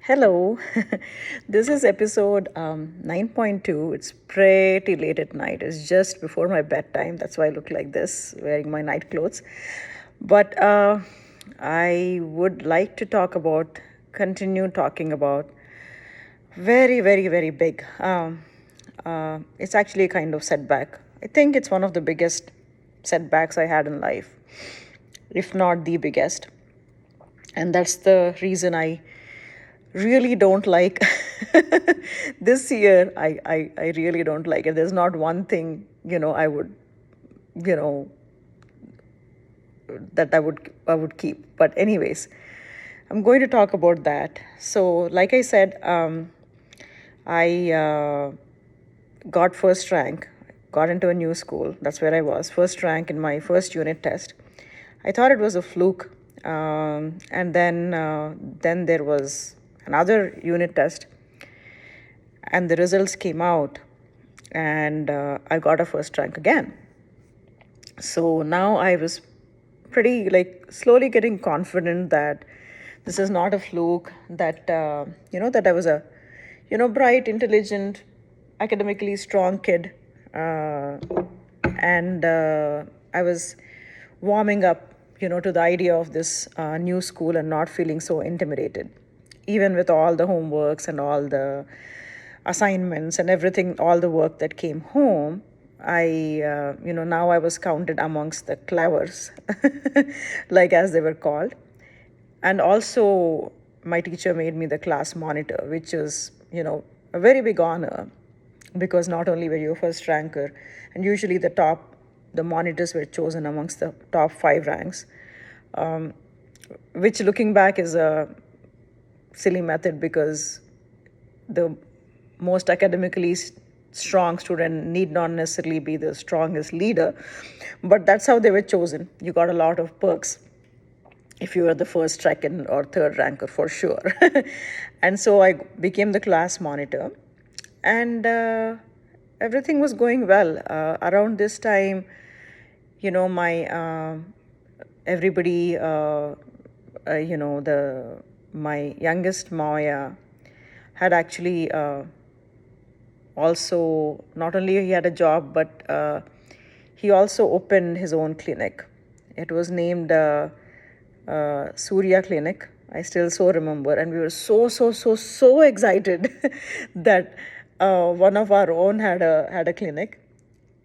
Hello, this is episode 9.2. It's pretty late at night. It's just before my bedtime. That's why I look like this, wearing my night clothes. But I would like to continue talking about very, very, very big. It's actually a kind of setback. I think it's one of the biggest setbacks I had in life, if not the biggest. And that's the reason I really don't like this year. I really don't like it. There's not one thing, I would, you know, that I would keep. But anyways, I'm going to talk about that. So, like I said, I got first rank, got into a new school. That's where I was. First rank in my first unit test. I thought it was a fluke. And then there was another unit test, and the results came out, and I got a first rank again. So now I was pretty slowly getting confident that this is not a fluke, that that I was a bright, intelligent, academically strong kid, uh, and I was warming up to the idea of this new school and not feeling so intimidated, even with all the homeworks and all the assignments and everything, all the work that came home. Now I was counted amongst the clevers, like as they were called. And also, my teacher made me the class monitor, which is, a very big honor, because not only were you a first ranker, and usually the monitors were chosen amongst the top five ranks, which looking back is a silly method, because the most academically strong student need not necessarily be the strongest leader, but that's how they were chosen. You got a lot of perks if you were the first, second, or third ranker for sure. And so I became the class monitor, and everything was going well. Around this time, my everybody, the my youngest Maya had actually also, not only he had a job, but he also opened his own clinic. It was named Surya Clinic. I still so remember, and we were so excited that one of our own had a clinic.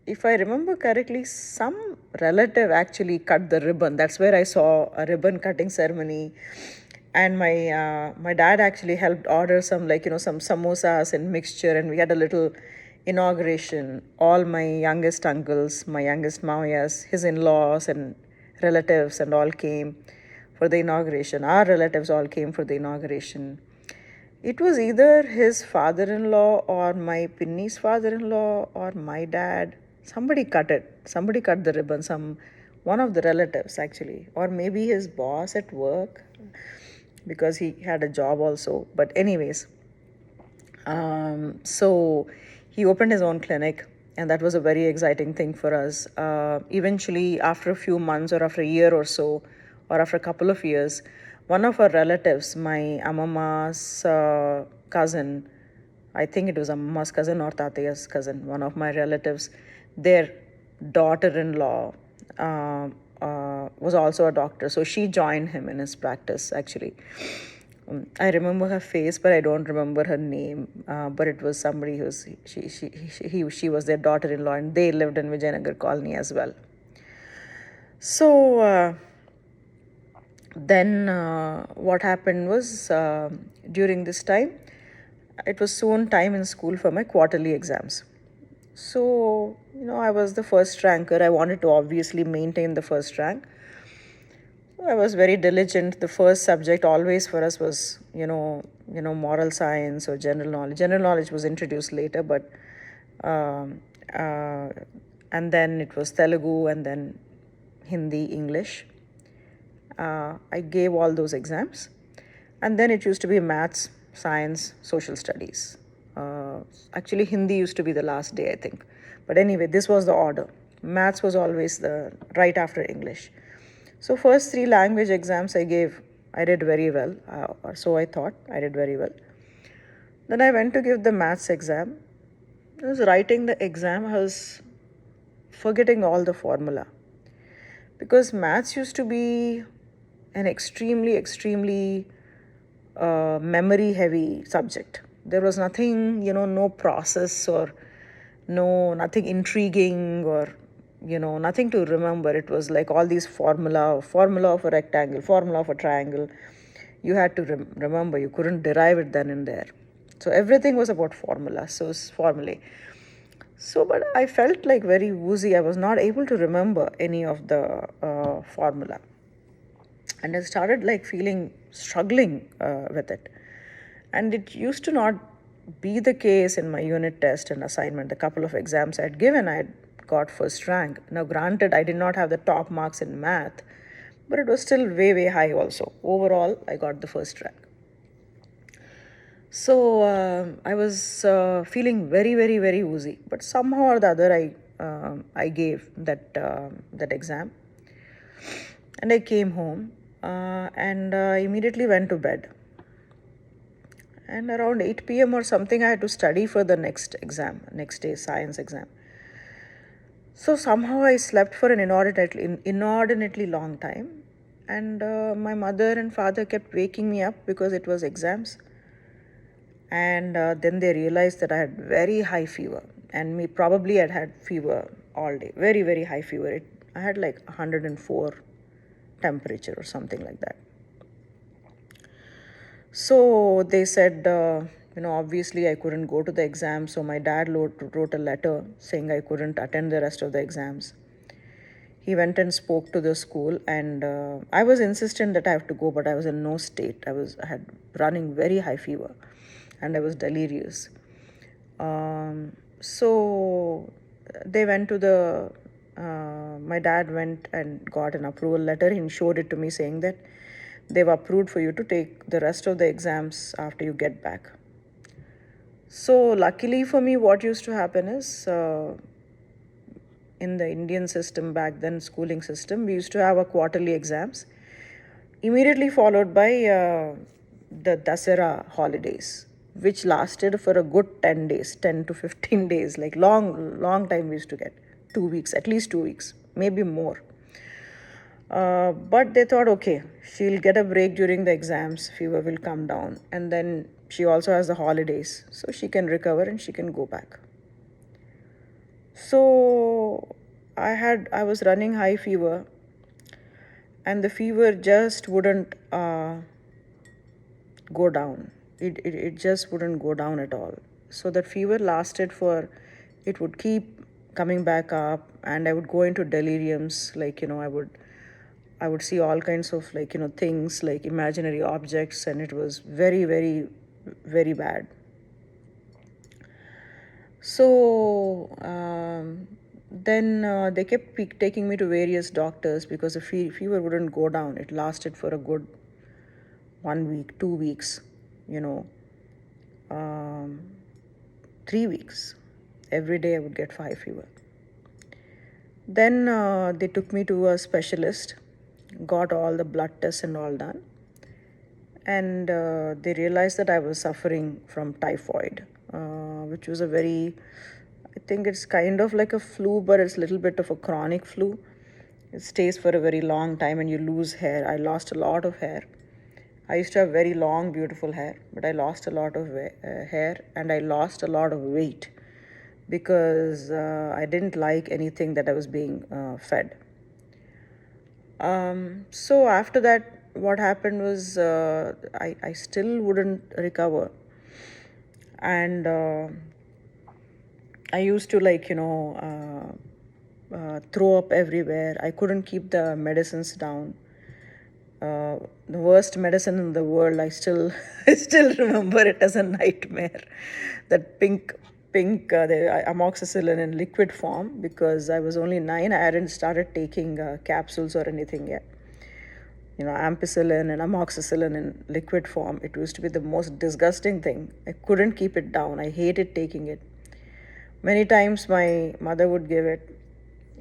If I remember correctly, some relative actually cut the ribbon. That's where I saw a ribbon cutting ceremony. And my dad actually helped order some, some samosas and mixture, and we had a little inauguration. All my youngest uncles, my youngest Mauyas, his in-laws and relatives and all came for the inauguration. Our relatives all came for the inauguration. It was either his father-in-law or my Pinni's father-in-law or my dad. Somebody cut it. Somebody cut the ribbon. One of the relatives actually, or maybe his boss at work, because he had a job also. But anyways, so he opened his own clinic, and that was a very exciting thing for us. Eventually, after a few months or after a year or so, or after a couple of years, one of our relatives, my Amama's cousin, I think it was Amama's cousin or Tataya's cousin, one of my relatives, their daughter-in-law was also a doctor. So she joined him in his practice, actually. I remember her face, but I don't remember her name. But it was somebody she was their daughter-in-law, and they lived in Vijayanagar colony as well. So then what happened was, during this time, it was soon time in school for my quarterly exams. So, I was the first ranker. I wanted to obviously maintain the first rank. I was very diligent. The first subject always for us was, moral science or general knowledge. General knowledge was introduced later, but um, uh, and then it was Telugu, and then Hindi, English. I gave all those exams, and then it used to be maths, science, social studies. Actually, Hindi used to be the last day, I think. But anyway, this was the order. Maths was always the right after English. So first three language exams I gave I did very well, or so I thought. I did very well. Then I went to give the maths exam. I was writing the exam, I was forgetting all the formula because maths used to be an extremely memory heavy subject. There was nothing, no process or nothing intriguing or, nothing to remember. It was like all these formula of a rectangle, formula of a triangle. You had to remember, you couldn't derive it then and there. So everything was about formula, so formulae. So, but I felt like very woozy. I was not able to remember any of the formula. And I started like feeling struggling with it. And it used to not be the case in my unit test and assignment. The couple of exams I had given, I had got first rank. Now, granted, I did not have the top marks in math, but it was still way high also. Overall, I got the first rank. So I was feeling very woozy, but somehow or the other, I gave that exam, and I came home and immediately went to bed. And around 8 p.m. or something, I had to study for the next exam, next day science exam. So somehow I slept for an inordinately long time, and my mother and father kept waking me up because it was exams. And then they realized that I had very high fever, and me probably had fever all day, very high fever. I had like 104 temperature or something like that. So they said, obviously I couldn't go to the exam. So my dad wrote a letter saying I couldn't attend the rest of the exams. He went and spoke to the school, and I was insistent that I have to go, but I was in no state. I had running very high fever, and I was delirious. So they went to my dad went and got an approval letter. He showed it to me saying that they've approved for you to take the rest of the exams after you get back. So luckily for me, what used to happen is in the Indian system back then, schooling system, we used to have a quarterly exams, immediately followed by the Dasara holidays, which lasted for a good 10 days, 10 to 15 days, like long time we used to get, 2 weeks, at least 2 weeks, maybe more. But they thought, okay, she'll get a break during the exams, fever will come down, and then she also has the holidays, so she can recover and she can go back. So I was running high fever, and the fever just wouldn't go down. It just wouldn't go down at all. So that fever lasted it would keep coming back up, and I would go into deliriums, like, I would see all kinds of, like, things like imaginary objects, and it was very bad. So then they kept taking me to various doctors because the fever wouldn't go down. It lasted for a good 1 week, 2 weeks, 3 weeks. Every day I would get high fever. Then they took me to a specialist, got all the blood tests and all done, and they realized that I was suffering from typhoid, which was I think it's kind of like a flu, but it's a little bit of a chronic flu. It stays for a very long time and you lose hair. I lost a lot of hair. I used to have very long, beautiful hair, but I lost a lot of hair, and I lost a lot of weight because I didn't like anything that I was being fed. So after that, what happened was I still wouldn't recover, and I used to, like, throw up everywhere. I couldn't keep the medicines down. The worst medicine in the world, I still I still remember it as a nightmare. That pink the amoxicillin in liquid form, because I was only 9. I hadn't started taking capsules or anything yet. Ampicillin and amoxicillin in liquid form, it used to be the most disgusting thing. I couldn't keep it down. I hated taking it. Many times my mother would give it.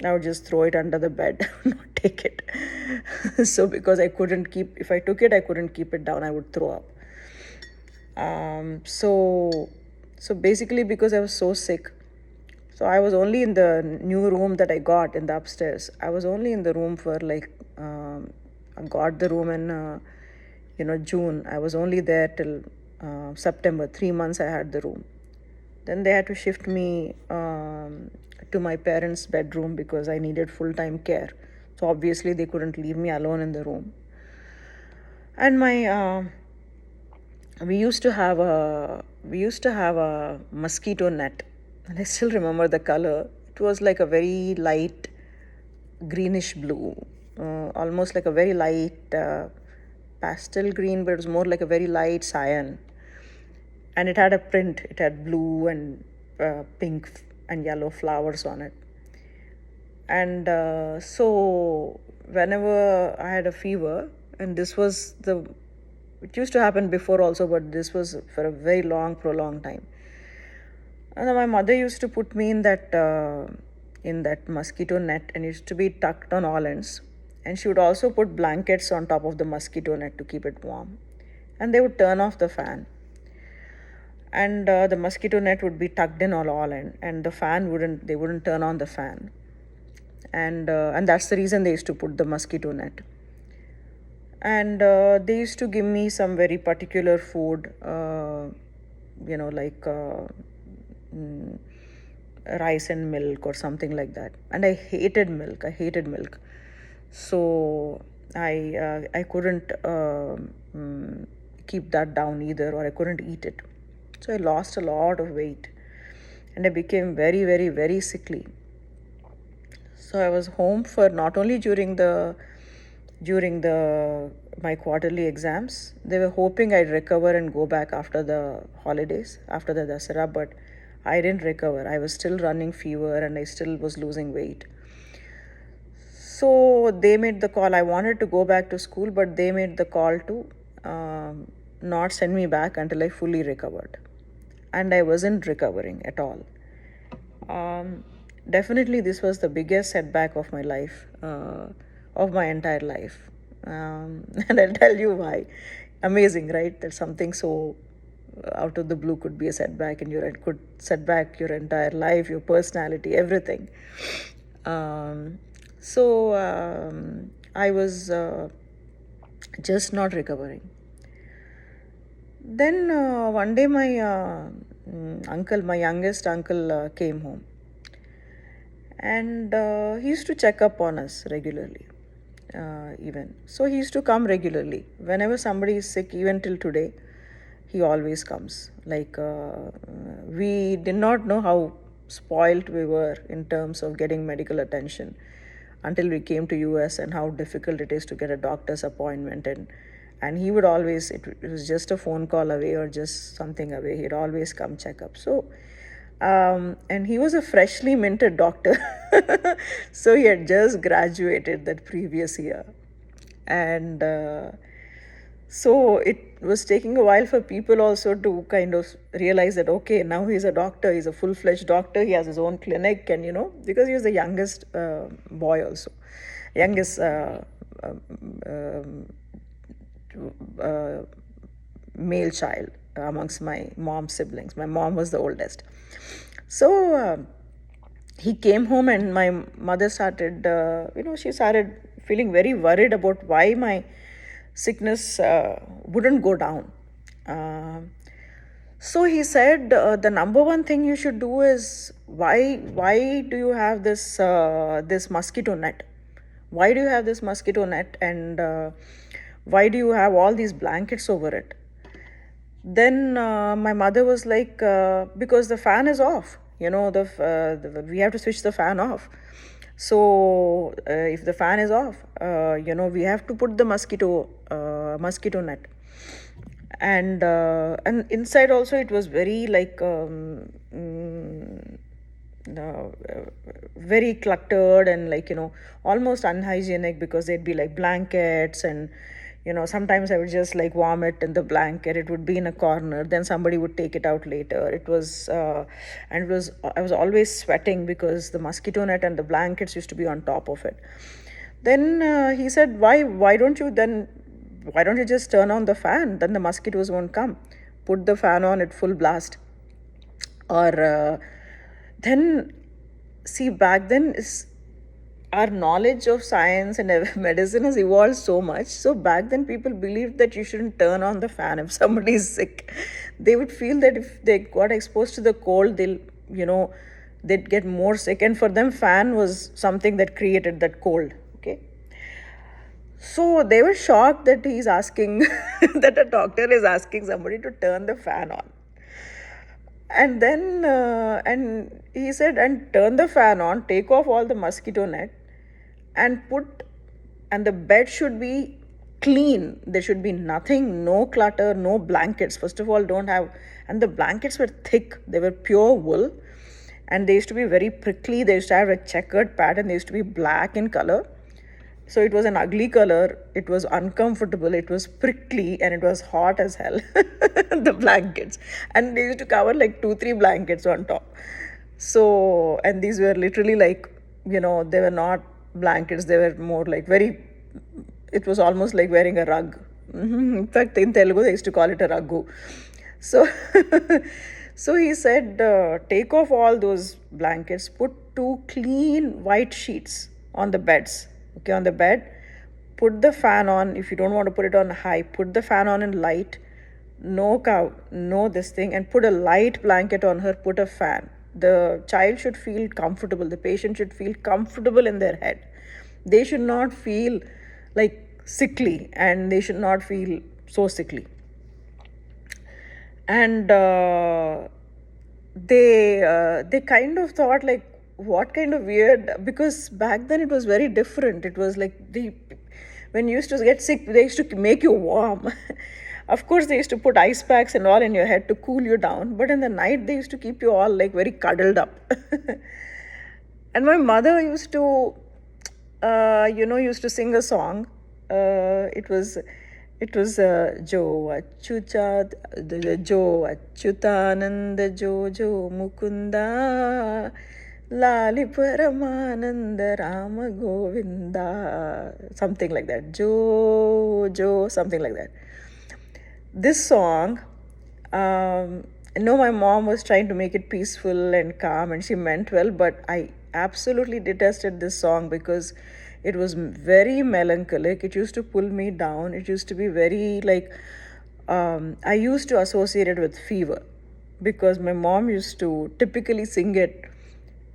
I would just throw it under the bed, not take it. So because I couldn't keep, if I took it, I couldn't keep it down, I would throw up. So basically, because I was so sick, so I was only in the new room that I got in the upstairs. I was only in the room for like, I got the room in June. I was only there till September. 3 months I had the room. Then they had to shift me to my parents' bedroom because I needed full-time care. So obviously they couldn't leave me alone in the room. And my we used to have a mosquito net, and I still remember the color. It was like a very light greenish blue, almost like a very light pastel green, but it was more like a very light cyan. And it had a print. It had blue and pink and yellow flowers on it. And so whenever I had a fever, and this was it used to happen before also, but this was for a very long, prolonged time. And then my mother used to put me in that mosquito net, and it used to be tucked on all ends. And she would also put blankets on top of the mosquito net to keep it warm. And they would turn off the fan, and the mosquito net would be tucked in all end, and the fan wouldn't turn on the fan. And that's the reason they used to put the mosquito net. And they used to give me some very particular food, like mm, rice and milk or something like that. And I hated milk. So I couldn't keep that down either, or I couldn't eat it. So I lost a lot of weight, and I became very, very, very sickly. So I was home for not only during the my quarterly exams. They were hoping I'd recover and go back after the holidays, after the Dasara, but I didn't recover. I was still running fever, and I still was losing weight. So they made the call. I wanted to go back to school, but they made the call to not send me back until I fully recovered. And I wasn't recovering at all. Definitely, this was the biggest setback of my life, of my entire life. And I'll tell you why. Amazing, right? That something so out of the blue could be a setback, and could set back your entire life, your personality, everything. So I was just not recovering. Then one day my youngest uncle came home, and he used to check up on us regularly. Even so, he used to come regularly whenever somebody is sick. Even till today, he always comes. Like we did not know how spoilt we were in terms of getting medical attention until we came to US, and how difficult it is to get a doctor's appointment. And he would always, it was just a phone call away or just something away, he'd always come check up. So and he was a freshly minted doctor. So he had just graduated that previous year. And so it was taking a while for people also to kind of realize that, okay, now he's a doctor, he's a full-fledged doctor, he has his own clinic, and because he was the youngest boy also, youngest male child amongst my mom's siblings. My mom was the oldest. So he came home, and my mother started, she started feeling very worried about why my sickness wouldn't go down. So he said, the number one thing you should do is, why do you have this mosquito net? Why do you have this mosquito net, and why do you have all these blankets over it? Then my mother was like, because the fan is off. We have to switch the fan off. So if the fan is off, we have to put the mosquito net. And inside also it was very like very cluttered, and almost unhygienic, because there'd be like blankets, and sometimes I would just like vomit in the blanket. It would be in a corner, then somebody would take it out later. It was I was always sweating because the mosquito net and the blankets used to be on top of it. Then he said, why don't you just turn on the fan? Then the mosquitoes won't come. Put the fan on at full blast. Or then, see, back then is our knowledge of science and medicine has evolved so much. So back then, people believed that you shouldn't turn on the fan if somebody is sick. They would feel that if they got exposed to the cold, they'd get more sick. And for them, fan was something that created that cold. Okay. So they were shocked that he's asking, that a doctor is asking somebody to turn the fan on. And then, and he said, and turn the fan on, take off all the mosquito net, and and the bed should be clean. There should be nothing, no clutter, no blankets. First of all, don't have, and the blankets were thick, they were pure wool, and they used to be very prickly. They used to have a checkered pattern, they used to be black in color. So it was an ugly color, it was uncomfortable, it was prickly, and it was hot as hell. The blankets. And they used to cover like 2, 3 blankets on top. So, and these were literally like, they were not blankets, they were more like it was almost like wearing a rug. In fact, in Telugu, they used to call it a raggu. So, so he said, take off all those blankets, put 2 clean white sheets on the beds. Okay, on the bed, put the fan on. If you don't want to put it on high, put the fan on in light. No this thing, and put a light blanket on her. Put a fan. The child should feel comfortable. The patient should feel comfortable in their head. They should not feel like sickly, and they should not feel so sickly. And they kind of thought like, what kind of weird, because back then it was very different. It was like when you used to get sick, they used to make you warm. Of course, they used to put ice packs and all in your head to cool you down, but in the night they used to keep you all like very cuddled up. And my mother used to used to sing a song. It was Jo Achyuta, Jo Achyutananda Jo Jo Mukunda Lali Paramananda Rama Govinda, something like that. Jo, something like that. This song, my mom was trying to make it peaceful and calm, and she meant well, but I absolutely detested this song because it was very melancholic. It used to pull me down. It used to be very like, I used to associate it with fever because my mom used to typically sing it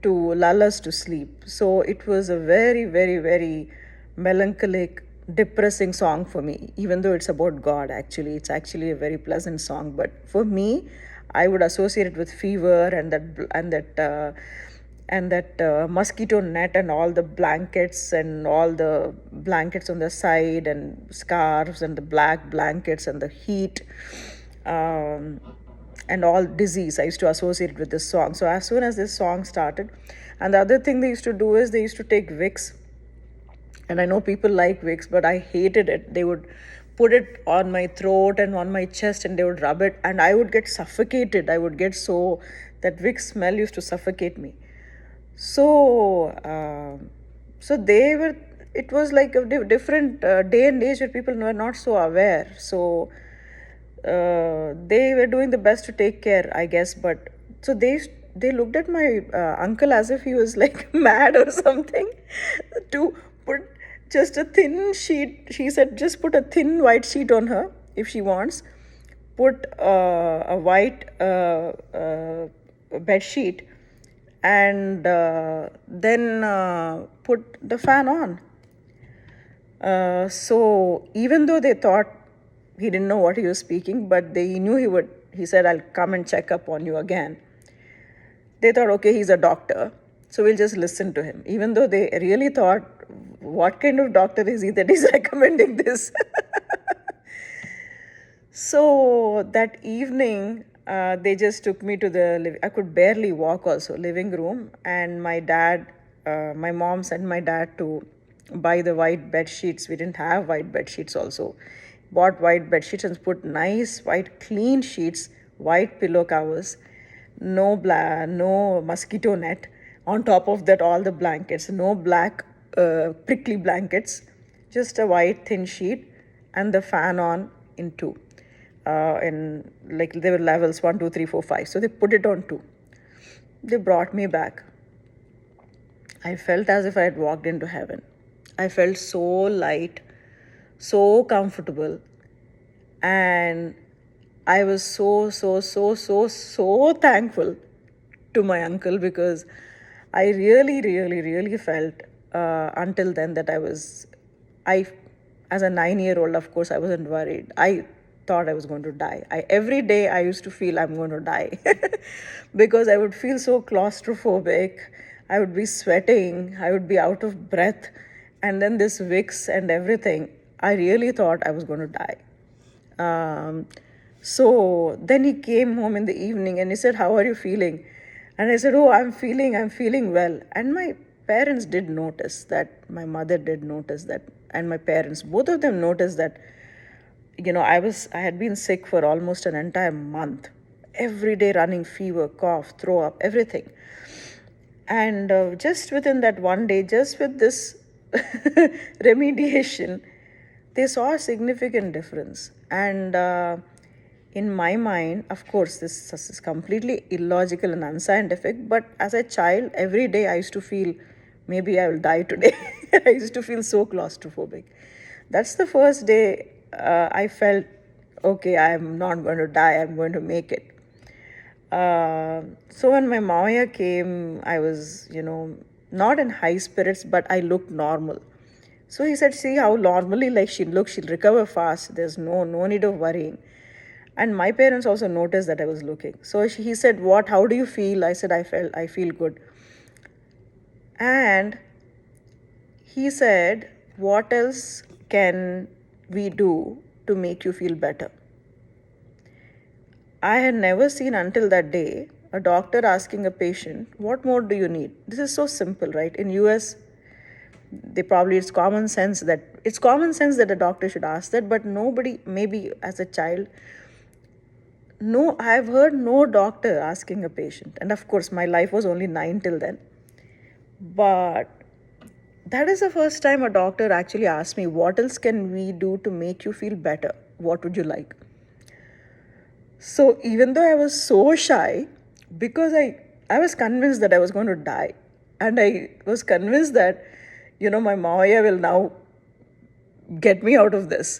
to lull us to sleep. So it was a very, very, very melancholic, depressing song for me, even though it's about God, actually. It's actually a very pleasant song. But for me, I would associate it with fever and that mosquito net and all the blankets and all the blankets on the side and scarves and the black blankets and the heat. And all disease I used to associate it with this song. So as soon as this song started, and the other thing they used to do is they used to take Vicks, and I know people like Vicks, but I hated it. They would put it on my throat and on my chest, and they would rub it, and I would get suffocated. I would get so that Vicks smell used to suffocate me. So they were. It was like a different day and age where people were not so aware. So they were doing the best to take care, I guess. But so they looked at my uncle as if he was like mad or something to put just a thin sheet. She said, just put a thin white sheet on her if she wants. Put a white bed sheet, and then put the fan on. So even though they thought he didn't know what he was speaking, but they knew he would. He said, I'll come and check up on you again. They thought, okay, he's a doctor, so we'll just listen to him. Even though they really thought, what kind of doctor is he that he's recommending this? So that evening, they just took me to I could barely walk also, living room. And my mom sent my dad to buy the white bed sheets. We didn't have white bed sheets also. Bought white bed sheets and put nice white clean sheets, white pillow covers, no mosquito net. On top of that, all the blankets, no black prickly blankets, just a white thin sheet, and the fan on in two. And like there were levels 1, 2, 3, 4, 5. So they put it on two. They brought me back. I felt as if I had walked into heaven. I felt so light, so comfortable, and I was so thankful to my uncle, because I really felt until then that I, as a 9 year old, of course, I wasn't worried. I thought I was going to die. Every day I used to feel I'm going to die because I would feel so claustrophobic. I would be sweating. I would be out of breath. And then this Vicks and everything, I really thought I was going to die. Um, so then he came home in the evening and he said, "How are you feeling?" And I said, "Oh, I'm feeling well." And my parents did notice that, my mother did notice that, and my parents, both of them noticed that, I had been sick for almost an entire month. Every day running fever, cough, throw up, everything. And just within that one day, just with this remediation, they saw a significant difference. And in my mind, of course, this is completely illogical and unscientific, but as a child, every day I used to feel maybe I will die today. I used to feel so claustrophobic. That's the first day I felt, okay, I'm not going to die, I'm going to make it. So when my Maya came, I was, not in high spirits, but I looked normal. So he said, "See how normally like she looks, she'll recover fast. There's no need of worrying." And my parents also noticed that I was looking. So he said, "What? How do you feel?" I said, I feel good." And he said, "What else can we do to make you feel better?" I had never seen until that day a doctor asking a patient, "What more do you need?" This is so simple, right? In US, it's common sense that a doctor should ask that, but nobody, maybe as a child, no, I've heard no doctor asking a patient. And of course, my life was only 9 till then. But that is the first time a doctor actually asked me, "What else can we do to make you feel better? What would you like?" So even though I was so shy, because I was convinced that I was going to die, and I was convinced that, my Maya will now get me out of this.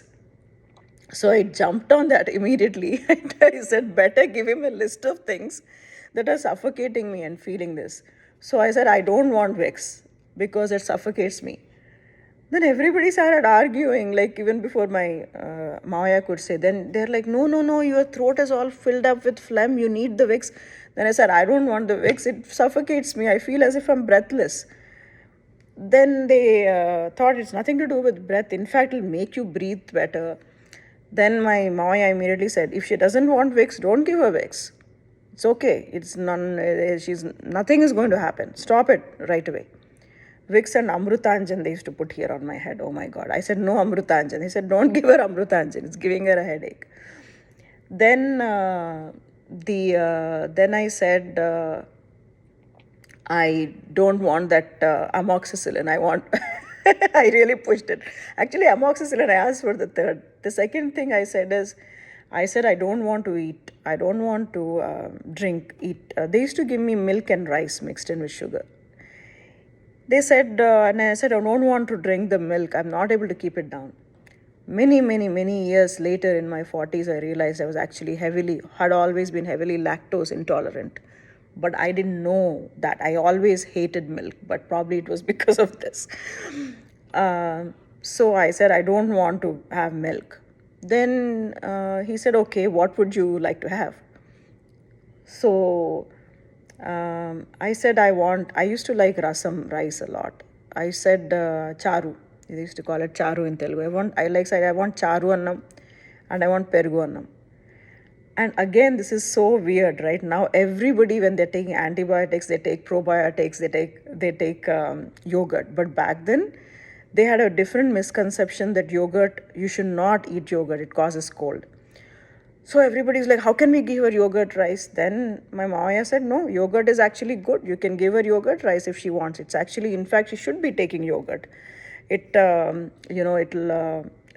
So I jumped on that immediately and I said, "Better give him a list of things that are suffocating me and feeling this." So I said, "I don't want Vicks because it suffocates me." Then everybody started arguing, like even before my Maya could say. Then they're like, no, your throat is all filled up with phlegm. You need the Vicks." Then I said, "I don't want the Vicks. It suffocates me. I feel as if I'm breathless." Then they thought it's nothing to do with breath. In fact, it'll make you breathe better. Then my Maya immediately said, "If she doesn't want Vicks, don't give her Vicks. It's okay. It's none. Nothing is going to happen. Stop it right away." Vicks and Amrutanjan they used to put here on my head. Oh my God. I said, "No Amrutanjan." He said, "Don't give her Amrutanjan. It's giving her a headache." Then then I said, "I don't want that amoxicillin. I want." I really pushed it. Actually, amoxicillin, I asked for the third. The second thing I said is, I said, "I don't want to eat. I don't want to eat." They used to give me milk and rice mixed in with sugar. They said, and I said, "I don't want to drink the milk. I'm not able to keep it down." Many years later in my 40s, I realized I was actually had always been heavily lactose intolerant. But I didn't know that. I always hated milk, but probably it was because of this. So I said, "I don't want to have milk." Then he said, "Okay, what would you like to have?" So I said, I used to like rasam rice a lot. I said charu. They used to call it charu in Telugu. I want charu annam and I want pergu annam. And again, this is so weird, right? Now everybody, when they're taking antibiotics, they take probiotics, they take yogurt. But back then, they had a different misconception that you should not eat yogurt. It causes cold. So everybody's like, how can we give her yogurt rice? Then my Maya said, no, yogurt is actually good. You can give her yogurt rice if she wants. It's actually, in fact, she should be taking yogurt. It'll,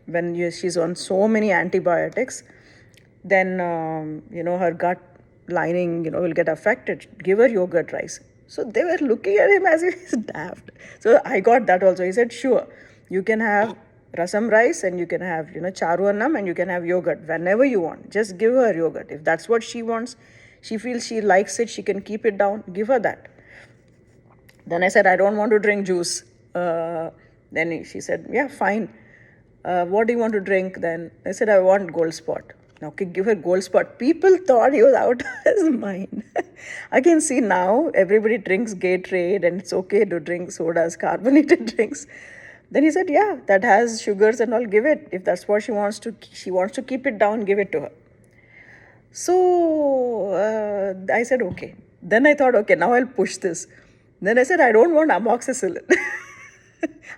when she's on so many antibiotics, then, her gut lining, will get affected. Give her yogurt rice. So they were looking at him as if he's daft. So I got that also. He said, sure, you can have rasam rice and you can have, charu annam and you can have yogurt whenever you want. Just give her yogurt. If that's what she wants, she feels she likes it, she can keep it down, give her that. Then I said, I don't want to drink juice. Then she said, yeah, fine. What do you want to drink then? I said, I want gold spot. Now, okay, give her gold spot. People thought he was out of his mind. I can see now everybody drinks Gatorade and it's okay to drink sodas, carbonated drinks. Then he said, yeah, that has sugars and all, give it. If that's what she wants to keep it down, give it to her. So I said, okay. Then I thought, okay, now I'll push this. Then I said, I don't want amoxicillin.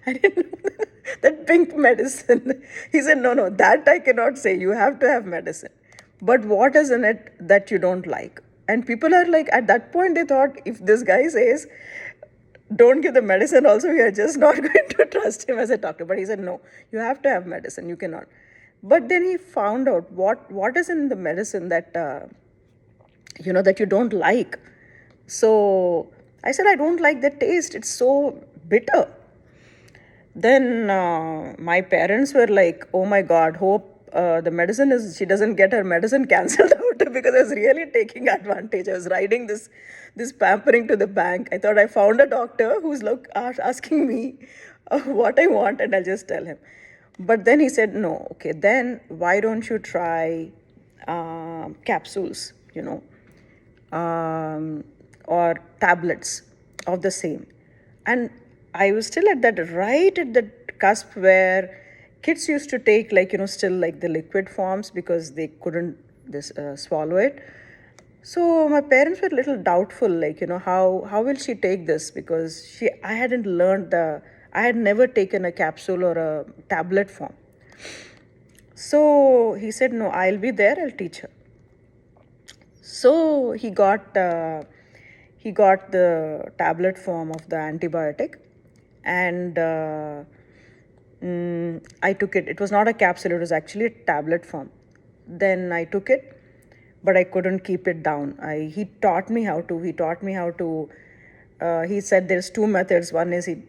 I didn't know that pink medicine. He said, no, that I cannot say. You have to have medicine. But what is in it that you don't like? And people are like, at that point, they thought, if this guy says, don't give the medicine also, we are just not going to trust him as a doctor. But he said, no, you have to have medicine. You cannot. But then he found out what is in the medicine that, that you don't like. So I said, I don't like the taste. It's so bitter. Then my parents were like, oh my God, hope she doesn't get her medicine cancelled out because I was really taking advantage. I was riding this pampering to the bank. I thought I found a doctor who's asking me what I want and I'll just tell him. But then he said, no, okay, then why don't you try capsules, or tablets of the same. And I was still right at that cusp where kids used to take still like the liquid forms because they couldn't swallow it. So my parents were a little doubtful, how will she take this? Because I had never taken a capsule or a tablet form. So he said, no, I'll be there, I'll teach her. So he got the tablet form of the antibiotic, and I took it. It was not a capsule, it was actually a tablet form. Then I took it, but I couldn't keep it down. He taught me how to. He said there's two methods. One is he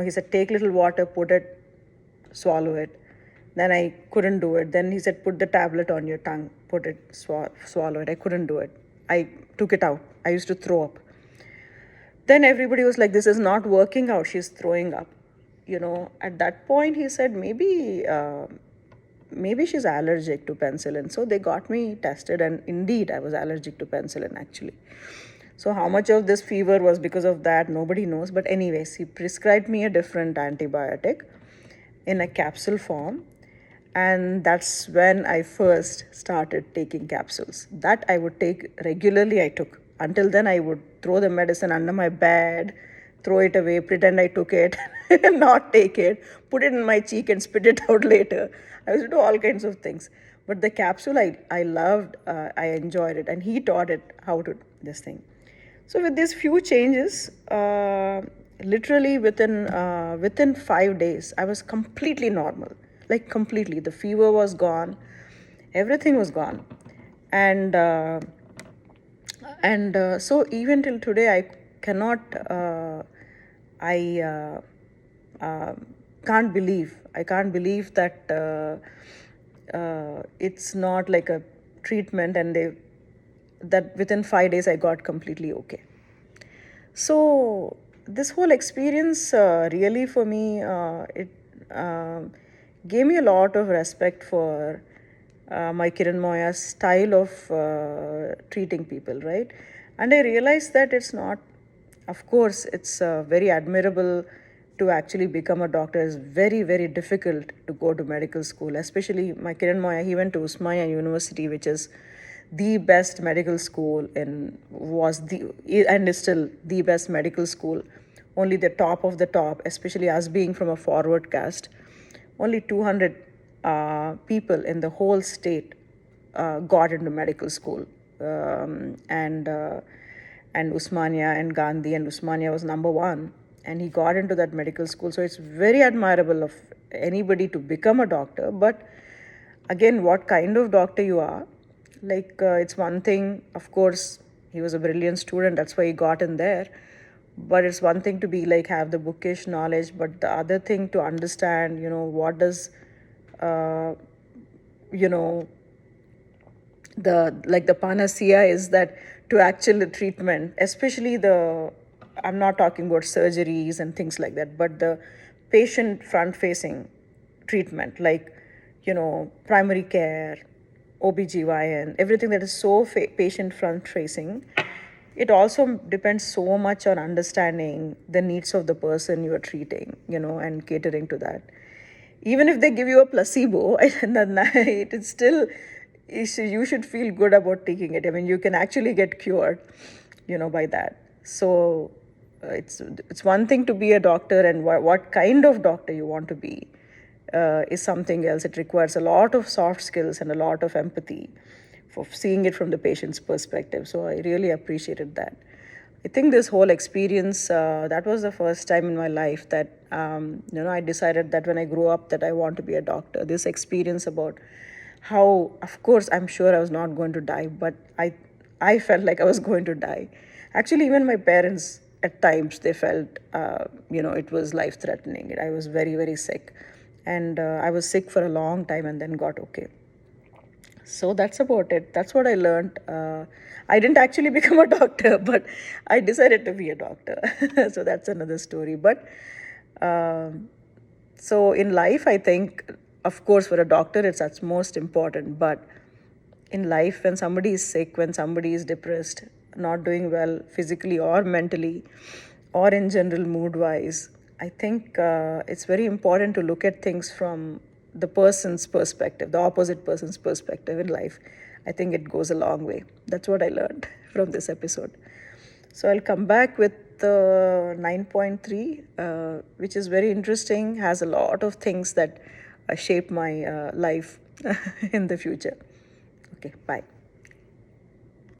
said take little water, put it, swallow it. Then I couldn't do it. Then he said put the tablet on your tongue, put it, swallow it. I couldn't do it. I took it out. I used to throw up. Then everybody was like, this is not working out. She's throwing up. At that point he said maybe she's allergic to penicillin. So they got me tested, and indeed I was allergic to penicillin actually. So how much of this fever was because of that, nobody knows. But anyways, he prescribed me a different antibiotic in a capsule form. And that's when I first started taking capsules. That I would take regularly, I took. Until then, I would throw the medicine under my bed, throw it away, pretend I took it, not take it, put it in my cheek and spit it out later. I used to do all kinds of things. But the capsule, I loved, I enjoyed it. And he taught it how to this thing. So with these few changes, literally within 5 days, I was completely normal. Like completely. The fever was gone. Everything was gone. And so even till today, I cannot, I can't believe that it's not like a treatment, and that within 5 days I got completely okay. So this whole experience really for me, it gave me a lot of respect for my Kiran Moya's style of treating people, right? And I realized that it's not, of course, it's very admirable to actually become a doctor. It's very, very difficult to go to medical school, especially my Kiran Moya, he went to Usmania University, which is the best medical school and is still the best medical school. Only the top of the top, especially us being from a forward caste, only 200 people in the whole state got into medical school. And Usmania and Gandhi, and Usmania was number one, and he got into that medical school. So it's very admirable of anybody to become a doctor. But again, what kind of doctor you are, like it's one thing, of course, he was a brilliant student, that's why he got in there. But it's one thing to be like have the bookish knowledge, but the other thing to understand, what does uh, you know the panacea is, that to actual treatment, especially I'm not talking about surgeries and things like that, but the patient front facing treatment, like primary care, OBGYN, everything that is so patient front facing. It also depends so much on understanding the needs of the person you are treating, and catering to that. Even if they give you a placebo in the night, it's still, you should feel good about taking it. I mean, you can actually get cured, by that. So it's one thing to be a doctor, and what kind of doctor you want to be is something else. It requires a lot of soft skills and a lot of empathy for seeing it from the patient's perspective. So I really appreciated that. I think this whole experience, that was the first time in my life that, I decided that when I grew up that I want to be a doctor. This experience about how, of course, I'm sure I was not going to die, but I felt like I was going to die. Actually, even my parents, at times, they felt, it was life-threatening. I was very, very sick. And I was sick for a long time and then got okay. So that's about it. That's what I learned. I didn't actually become a doctor, but I decided to be a doctor. So that's another story. But so in life, I think, of course, for a doctor, that's most important. But in life, when somebody is sick, when somebody is depressed, not doing well physically or mentally, or in general mood wise, I think it's very important to look at things from the person's perspective, the opposite person's perspective in life. I think it goes a long way. That's what I learned from this episode. So I'll come back with 9.3, which is very interesting, has a lot of things that shape my life in the future. Okay, bye.